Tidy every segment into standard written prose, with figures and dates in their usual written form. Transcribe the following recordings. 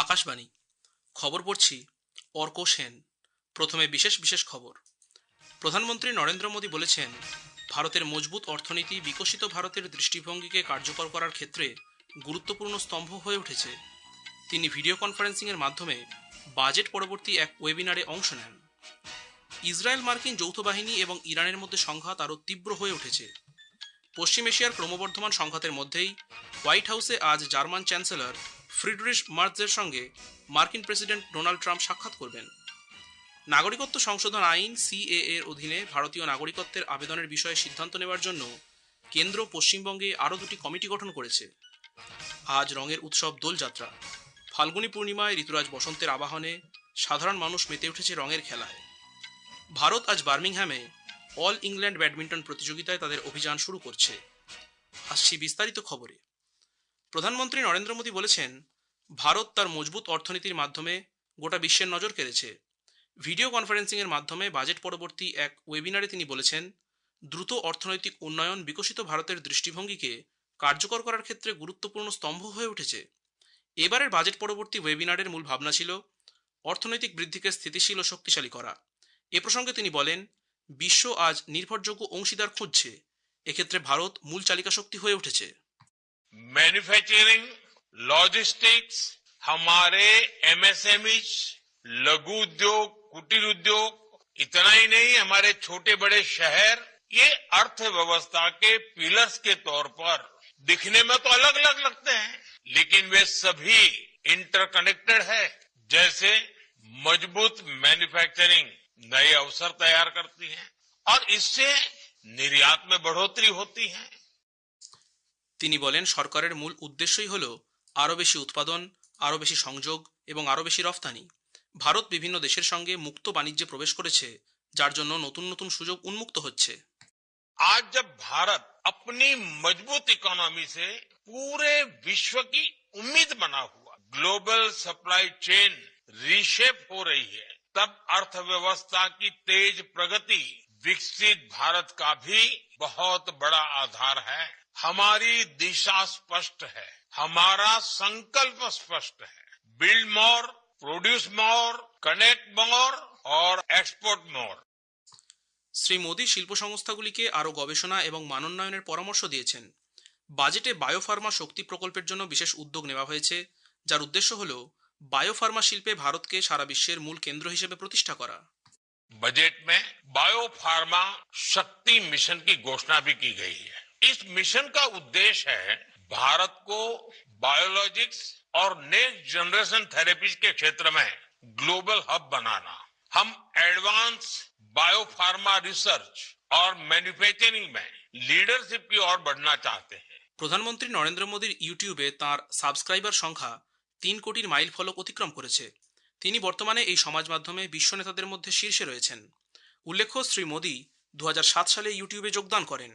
আকাশবাণী খবর পড়ছি অর্ক সেন। প্রথমে বিশেষ বিশেষ খবর। প্রধানমন্ত্রী নরেন্দ্র মোদী বলেছেন, ভারতের মজবুত অর্থনীতি বিকশিত ভারতের দৃষ্টিভঙ্গিকে কার্যকর করার ক্ষেত্রে গুরুত্বপূর্ণ স্তম্ভ হয়ে উঠেছে। তিনি ভিডিও কনফারেন্সিংয়ের মাধ্যমে বাজেট পরবর্তী এক ওয়েবিনারে অংশ নেন। ইসরায়েল মার্কিন যৌথ বাহিনী এবং ইরানের মধ্যে সংঘাত আরও তীব্র হয়ে উঠেছে। পশ্চিম এশিয়ার ক্রমবর্ধমান সংঘাতের মধ্যেই হোয়াইট হাউসে আজ জার্মান চ্যান্সেলর ফ্রিডরিশ মার্জের সঙ্গে মার্কিন প্রেসিডেন্ট ডোনাল্ড ট্রাম্প সাক্ষাৎ করবেন। নাগরিকত্ব সংশোধন আইন সিএএ এর অধীনে ভারতীয় নাগরিকত্বের আবেদনের বিষয়ে সিদ্ধান্ত নেওয়ার জন্য কেন্দ্র পশ্চিমবঙ্গে আরও দুটি কমিটি গঠন করেছে। আজ রঙের উৎসব দোলযাত্রা। ফাল্গুনী পূর্ণিমায় ঋতুরাজ বসন্তের আবাহনে সাধারণ মানুষ মেতে উঠেছে রঙের খেলায়। ভারত আজ বার্মিংহ্যামে অল ইংল্যান্ড ব্যাডমিন্টন প্রতিযোগিতায় তাদের অভিযান শুরু করছে। আসছি বিস্তারিত খবরে। প্রধানমন্ত্রী নরেন্দ্র মোদী বলেছেন, ভারত তার মজবুত অর্থনীতির মাধ্যমে গোটা বিশ্বের নজর কেড়েছে। ভিডিও কনফারেন্সিংয়ের মাধ্যমে বাজেট পরবর্তী এক ওয়েবিনারে তিনি বলেছেন, দ্রুত অর্থনৈতিক উন্নয়ন বিকশিত ভারতের দৃষ্টিভঙ্গিকে কার্যকর করার ক্ষেত্রে গুরুত্বপূর্ণ স্তম্ভ হয়ে উঠেছে। এবারের বাজেট পরবর্তী ওয়েবিনারের মূল ভাবনা ছিল অর্থনৈতিক বৃদ্ধিকে স্থিতিশীল ও শক্তিশালী করা। এ প্রসঙ্গে তিনি বলেন, বিশ্ব আজ নির্ভরযোগ্য অংশীদার খুঁজছে। এক্ষেত্রে ভারত মূল চালিকা শক্তি হয়ে উঠেছে। मैन्युफैक्चरिंग, लॉजिस्टिक्स, हमारे एमएसएमई, लघु उद्योग, कुटीर उद्योग, इतना ही नहीं हमारे छोटे बड़े शहर, ये अर्थव्यवस्था के पिलर्स के तौर पर दिखने में तो अलग अलग लगते हैं, लेकिन वे सभी इंटरकनेक्टेड है। जैसे मजबूत मैन्युफैक्चरिंग नए अवसर तैयार करती है और इससे निर्यात में बढ़ोतरी होती है। তিনি বলেন, সরকারের মূল উদ্দেশ্যই হল আরও বেশি উৎপাদন, আরও বেশি সংযোগ এবং আরও বেশি রফতানি। ভারত বিভিন্ন দেশের সঙ্গে মুক্ত বাণিজ্যে প্রবেশ করেছে, যার জন্য নতুন নতুন সুযোগ উন্মুক্ত হচ্ছে। आज जब भारत अपनी मजबूत इकोनॉमी से पूरे विश्व की उम्मीद बना हुआ ग्लोबल सप्लाई चेन रीशेप हो रही है, तब अर्थव्यवस्था की तेज प्रगति विकसित भारत का भी बहुत बड़ा आधार है। हमारी दिशा स्पष्ट है, हमारा संकल्प स्पष्ट है। Build more, produce more, connect मोर और एक्सपोर्ट मोर। শ্রী মোদী শিল্প সংস্থাগুলিকে আরও গবেষণা এবং মানোন্নয়নের পরামর্শ দিয়েছেন। বাজেটে বায়োফার্মা শক্তি প্রকল্পের জন্য বিশেষ উদ্যোগ নেওয়া হয়েছে, যার উদ্দেশ্য হল বায়োফার্মা শিল্পে ভারতকে সারা বিশ্বের মূল কেন্দ্র হিসেবে প্রতিষ্ঠা করা। बजट में बायोफार्मा शक्ति मिशन की घोषणा भी की गई है। इस मिशन का उद्देश्य है भारत को बायोलॉजिक्स और नेक्स्ट जनरेशन थेरेपीज के क्षेत्र में ग्लोबल हब बनाना। हम एडवांस बायोफार्मा रिसर्च और मैन्युफैक्चरिंग में लीडरशिप की ओर बढ़ना चाहते हैं। প্রধানমন্ত্রী নরেন্দ্র মোদীর ইউটিউবে তাঁর সাবস্ক্রাইবার সংখ্যা 3 কোটির মাইল ফলক অতিক্রম করেছে। তিনি বর্তমানে এই সমাজ মাধ্যমে বিশ্ব নেতাদের মধ্যে শীর্ষে রয়েছেন। উল্লেখ্য, শ্রী মোদী 2007 সালে ইউটিউবে যোগদান করেন।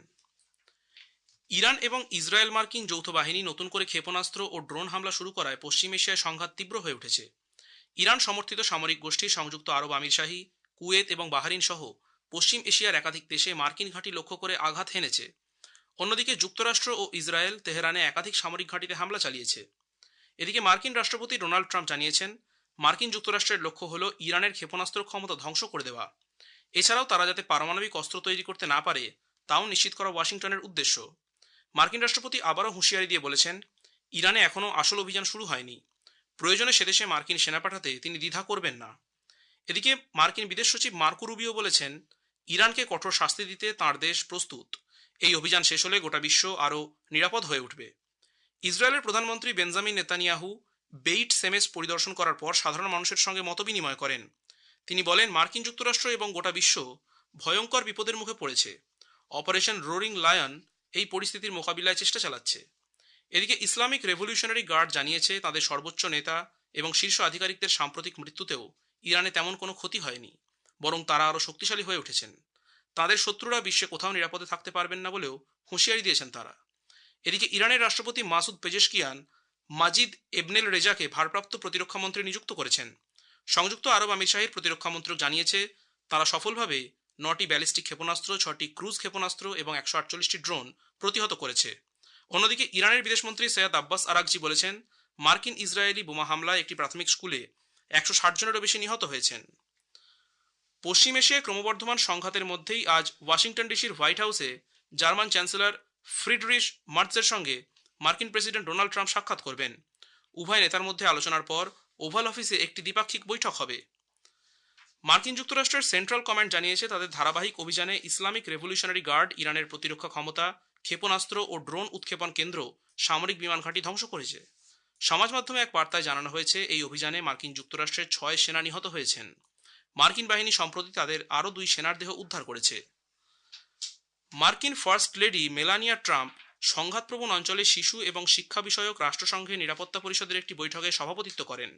ইরান এবং ইসরায়েল মার্কিন যৌথ বাহিনী নতুন করে ক্ষেপণাস্ত্র ও ড্রোন হামলা শুরু করায় পশ্চিম এশিয়ায় সংঘাত তীব্র হয়ে উঠেছে। ইরান সমর্থিত সামরিক গোষ্ঠী সংযুক্ত আরব আমিরশাহী, কুয়েত এবং বাহরিন সহ পশ্চিম এশিয়ার একাধিক দেশে মার্কিন ঘাঁটি লক্ষ্য করে আঘাত হেনেছে। অন্যদিকে যুক্তরাষ্ট্র ও ইসরায়েল তেহরানে একাধিক সামরিক ঘাঁটিতে হামলা চালিয়েছে। এদিকে মার্কিন রাষ্ট্রপতি ডোনাল্ড ট্রাম্প জানিয়েছেন, মার্কিন যুক্তরাষ্ট্রের লক্ষ্য হল ইরানের ক্ষেপণাস্ত্র ক্ষমতা ধ্বংস করে দেওয়া। এছাড়াও তারা যাতে পারমাণবিক অস্ত্র তৈরি করতে না পারে তাও নিশ্চিত করা ওয়াশিংটনের উদ্দেশ্য। মার্কিন রাষ্ট্রপতি আবারও হুঁশিয়ারি দিয়ে বলেছেন, ইরানে এখনও আসল অভিযান শুরু হয়নি। প্রয়োজনে সেদেশে মার্কিন সেনা পাঠাতে তিনি দ্বিধা করবেন না। এদিকে মার্কিন বিদেশ সচিব মার্কো রুবিও বলেছেন, ইরানকে কঠোর শাস্তি দিতে তাঁর দেশ প্রস্তুত। এই অভিযান শেষ হলে গোটা বিশ্ব আরও নিরাপদ হয়ে উঠবে। ইসরায়েলের প্রধানমন্ত্রী বেঞ্জামিন নেতানিয়াহু বেইট সেমেস পরিদর্শন করার পর সাধারণ মানুষের সঙ্গে মতবিনিময় করেন। তিনি বলেন, মার্কিন যুক্তরাষ্ট্র এবং গোটা বিশ্ব ভয়ঙ্কর বিপদের মুখে পড়েছে। অপারেশন রোরিং লায়ন এই পরিস্থিতির মোকাবিলায় চেষ্টা চালাচ্ছে। এদিকে ইসলামিক রেভলিউশনারি গার্ড জানিয়েছে, তাদের সর্বোচ্চ নেতা এবং শীর্ষ আধিকারিকদের সাম্প্রতিক মৃত্যুতেও ইরানে তেমন কোনো ক্ষতি হয়নি, বরং তারা আরও শক্তিশালী হয়ে উঠেছেন। তাদের শত্রুরা বিশ্বে কোথাও নিরাপদে থাকতে পারবেন না বলেও হুঁশিয়ারি দিয়েছেন তারা। এদিকে ইরানের রাষ্ট্রপতি মাসুদ পেজেশকিয়ান মাজিদ এবনেল রেজাকে ভারপ্রাপ্ত প্রতিরক্ষা মন্ত্রী নিযুক্ত করেছেন। সংযুক্ত আরব আমিরশাহীর প্রতিরক্ষা মন্ত্রক জানিয়েছে, তারা সফলভাবে 9টি ব্যালিস্টিক ক্ষেপণাস্ত্র, 6টি ক্রুজ ক্ষেপণাস্ত্র এবং 148টি ড্রোন প্রতিহত করেছে। অন্যদিকে ইরানের বিদেশমন্ত্রী সৈয়দ আব্বাস আরাকজি বলেছেন, মার্কিন ইসরায়েলি বোমা হামলায় একটি প্রাথমিক স্কুলে 160 জনেরও বেশি নিহত হয়েছেন। পশ্চিম এশিয়ায় ক্রমবর্ধমান সংঘাতের মধ্যেই আজ ওয়াশিংটন ডিসির হোয়াইট হাউসে জার্মান চ্যান্সেলর ফ্রিডরিশ মার্টজের সঙ্গে মার্কিন প্রেসিডেন্ট ডোনাল্ড ট্রাম্প সাক্ষাৎ করবেন। উভয় নেতার মধ্যে আলোচনার পর ওভাল অফিসে একটি দ্বিপাক্ষিক বৈঠক হবে। মার্কিন যুক্তরাষ্ট্রের সেন্ট্রাল কমান্ড জানিয়েছে তাদের ধারাবাহিক অভিযানে ইসলামিক রেভলিউশনারি গার্ড ইরানের প্রতিরক্ষা ক্ষমতা, ক্ষেপণাস্ত্র ও ড্রোন উৎক্ষেপণ কেন্দ্র, সামরিক বিমান ঘাঁটি ধ্বংস করেছে। সমাজ মাধ্যমে এক বার্তায় জানানো হয়েছে এই অভিযানে মার্কিন যুক্তরাষ্ট্রের 6 সেনা নিহত হয়েছেন। মার্কিন বাহিনী সম্প্রতি তাদের আরও 2 সেনার দেহ উদ্ধার করেছে। মার্কিন ফার্স্ট লেডি মেলানিয়া ট্রাম্প সংঘাতপ্রবণ অঞ্চলে শিশু এবং শিক্ষা বিষয়ক রাষ্ট্রসংঘের নিরাপত্তা পরিষদের একটি বৈঠকে সভাপতিত্ব করেন।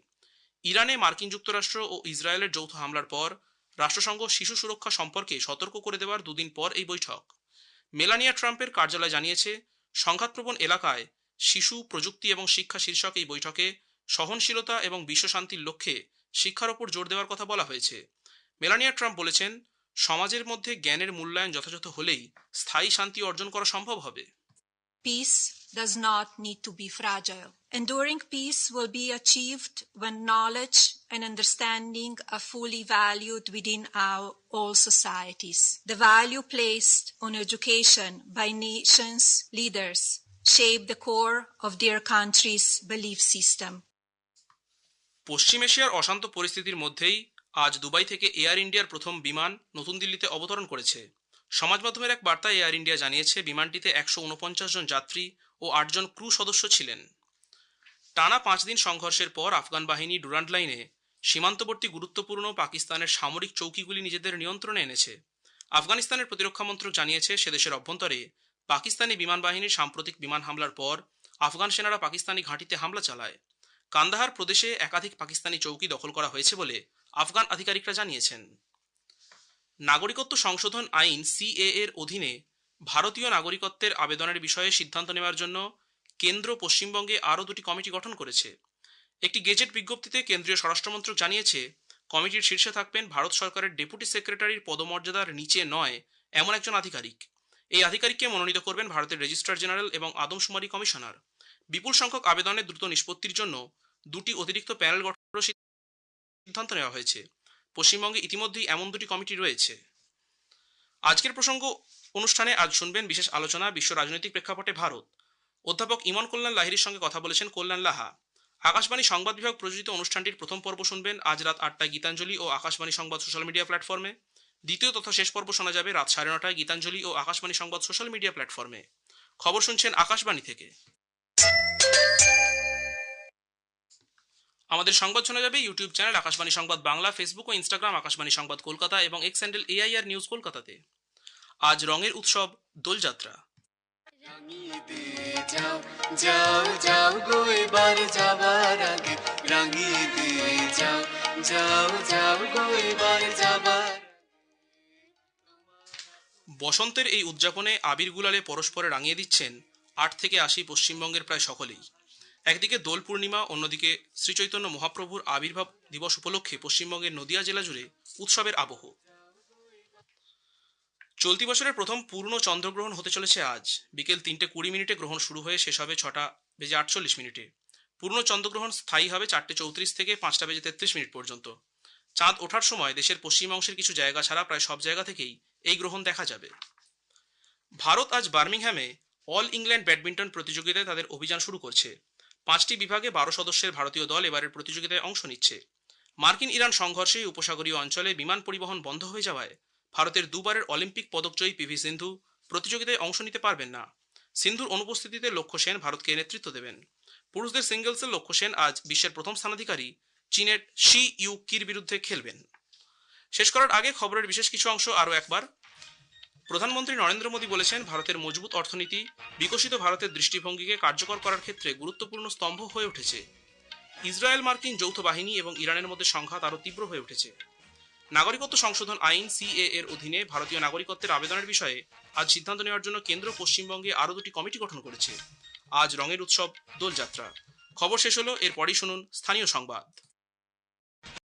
ইরানে মার্কিন যুক্তরাষ্ট্র ও ইসরায়েলের যৌথ হামলার পর রাষ্ট্রসংঘ শিশু সুরক্ষা সম্পর্কে সতর্ক করে দেওয়ার 2 দিন পর এই বৈঠক। মেলানিয়া ট্রাম্পের কার্যালয় জানিয়েছে সংঘাতপ্রবণ এলাকায় শিশু, প্রযুক্তি এবং শিক্ষা শীর্ষক এই বৈঠকে সহনশীলতা এবং বিশ্বশান্তির লক্ষ্যে শিক্ষার ওপর জোর দেওয়ার কথা বলা হয়েছে। মেলানিয়া ট্রাম্প বলেছেন, সমাজের মধ্যে জ্ঞানের মূল্যায়ন যথাযথ হলেই স্থায়ী শান্তি অর্জন করা সম্ভব হবে। Peace does not need to be fragile. Enduring peace will be achieved when knowledge and understanding are fully valued within our all societies. The value placed on education by nations' leaders shape the core of their country's belief system. পশ্চিম এশিয়ার অশান্ত পরিস্থিতির মধ্যেই আজ Dubai থেকে air ইন্ডিয়ার প্রথম বিমান নতুন দিল্লিতে অবতরণ করেছে। সমাজ মাধ্যমের এক বার্তায় এয়ার ইন্ডিয়া জানিয়েছে বিমানটিতে 149 জন যাত্রী ও 8 জন ক্রু সদস্য ছিলেন। টানা 5 দিন সংঘর্ষের পর আফগান বাহিনী ডুরান্ড লাইনে সীমান্তবর্তী গুরুত্বপূর্ণ পাকিস্তানের সামরিক চৌকিগুলি নিজেদের নিয়ন্ত্রণে এনেছে। আফগানিস্তানের প্রতিরক্ষা মন্ত্রক জানিয়েছে সেদেশের অভ্যন্তরে পাকিস্তানি বিমান বাহিনীর সাম্প্রতিক বিমান হামলার পর আফগান সেনারা পাকিস্তানি ঘাঁটিতে হামলা চালায়। কান্দাহার প্রদেশে একাধিক পাকিস্তানি চৌকি দখল করা হয়েছে বলে আফগান আধিকারিকরা জানিয়েছেন। নাগরিকত্ব সংশোধন আইন সিএএ এর অধীনে ভারতীয় নাগরিকত্বের আবেদনের বিষয়ে সিদ্ধান্ত নেওয়ার জন্য কেন্দ্র পশ্চিমবঙ্গে আরও 2টি কমিটি গঠন করেছে। একটি গেজেট বিজ্ঞপ্তিতে কেন্দ্রীয় স্বরাষ্ট্রমন্ত্রক জানিয়েছে কমিটির শীর্ষে থাকবেন ভারত সরকারের ডেপুটি সেক্রেটারির পদমর্যাদার নিচে নয় এমন একজন আধিকারিক। এই আধিকারিককে মনোনীত করবেন ভারতের রেজিস্ট্রার জেনারেল এবং আদমশুমারি কমিশনার। বিপুল সংখ্যক আবেদনের দ্রুত নিষ্পত্তির জন্য 2টি অতিরিক্ত প্যানেল গঠনের সিদ্ধান্ত নেওয়া হয়েছে। পশ্চিমবঙ্গে ইতিমধ্যেই এমন 2টি কমিটি রয়েছে। আজকের প্রসঙ্গ অনুষ্ঠানে আজ শুনবেন বিশেষ আলোচনা বিশ্ব রাজনৈতিক প্রেক্ষাপটে ভারত। অধ্যাপক ইমন কল্যাণ লাহিড়ীর সঙ্গে কথা বলেছেন কল্যাণ লাহা। আকাশবাণী সংবাদ বিভাগ প্রযোজিত অনুষ্ঠানটির প্রথম পর্ব শুনবেন আজ রাত 8টায় গীতাঞ্জলি ও আকাশবাণী সংবাদ সোশ্যাল মিডিয়া প্ল্যাটফর্মে। দ্বিতীয় তথা শেষ পর্ব শোনা যাবে রাত 9:30টায় গীতাঞ্জলি ও আকাশবাণী সংবাদ সোশ্যাল মিডিয়া প্ল্যাটফর্মে। খবর শুনছেন আকাশবাণী থেকে। আমাদের সংবাদ শোনা যাবে ইউটিউব চ্যানেল আকাশবাণী সংবাদ বাংলা, ফেসবুক ও ইনস্টাগ্রাম আকাশবাণী সংবাদ কলকাতা এবং এক্স হ্যান্ডেল AIR নিউজ কলকাতাতে। আজ রঙের উৎসব দোলযাত্রা। যাও যাও গো এবার যাবার আগে রাঙিয়ে দিয়ে যাও, যাও যাও গো এবার যাবার। বসন্তের এই উদযাপনে আবির গুলালে পরস্পরে রাঙিয়ে দিচ্ছেন 8 থেকে 80 পশ্চিমবঙ্গের প্রায় সকলেই। একদিকে দোল পূর্ণিমা, অন্যদিকে শ্রীচৈতন্য মহাপ্রভুর আবির্ভাব দিবস উপলক্ষে পশ্চিমবঙ্গের নদিয়া জেলা জুড়ে উৎসবের আবহ। চলতি বছরের প্রথম পূর্ণ চন্দ্রগ্রহণ হতে চলেছে আজ। বিকেল 3:20 গ্রহণ শুরু হয়ে শেষ হবে 6:48। পূর্ণ চন্দ্রগ্রহণ স্থায়ী হবে 4:34 থেকে 5:33 পর্যন্ত। চাঁদ ওঠার সময় দেশের পশ্চিম অংশের কিছু জায়গা ছাড়া প্রায় সব জায়গা থেকেই এই গ্রহণ দেখা যাবে। ভারত আজ বার্মিংহ্যামে অল ইংল্যান্ড ব্যাডমিন্টন প্রতিযোগিতায় তাদের অভিযান শুরু করছে। 5টি বিভাগে 12 সদস্যের ভারতীয় দল এবারের প্রতিযোগিতায় অংশ নিচ্ছে। মার্কিন ইরান সংঘর্ষে উপসাগরীয় অঞ্চলে বিমান পরিবহন বন্ধ হয়ে যাওয়ায় ভারতের দুবারের অলিম্পিক পদকজয়ী PV সিন্ধু প্রতিযোগিতায় অংশ নিতে পারবেন না। সিন্ধুর অনুপস্থিতিতে লক্ষ্য সেন ভারতকে নেতৃত্ব দেবেন। পুরুষদের সিঙ্গলসের লক্ষ্য সেন আজ বিশ্বের প্রথম স্থানাধিকারী চীনের শি ইউকির বিরুদ্ধে খেলবেন। শেষ করার আগে খবরের বিশেষ কিছু অংশ আরও একবার। প্রধানমন্ত্রী নরেন্দ্র মোদী বলেছেন ভারতের মজবুত অর্থনীতি বিকশিত ভারতের দৃষ্টিভঙ্গিকে কার্যকর করার ক্ষেত্রে গুরুত্বপূর্ণ স্তম্ভ হয়ে উঠেছে। ইসরায়েল মার্কিন যৌথ বাহিনী এবং ইরানের মধ্যে সংঘাত আরও তীব্র হয়ে উঠেছে। নাগরিকত্ব সংশোধন আইন CAA এর অধীনে ভারতীয় নাগরিকত্বের আবেদনের বিষয়ে আজ সিদ্ধান্ত নেওয়ার জন্য কেন্দ্র পশ্চিমবঙ্গে আরও 2টি কমিটি গঠন করেছে। আজ রঙের উৎসব দোলযাত্রা। খবর শেষ হলো, এরপরই শুনুন স্থানীয় সংবাদ।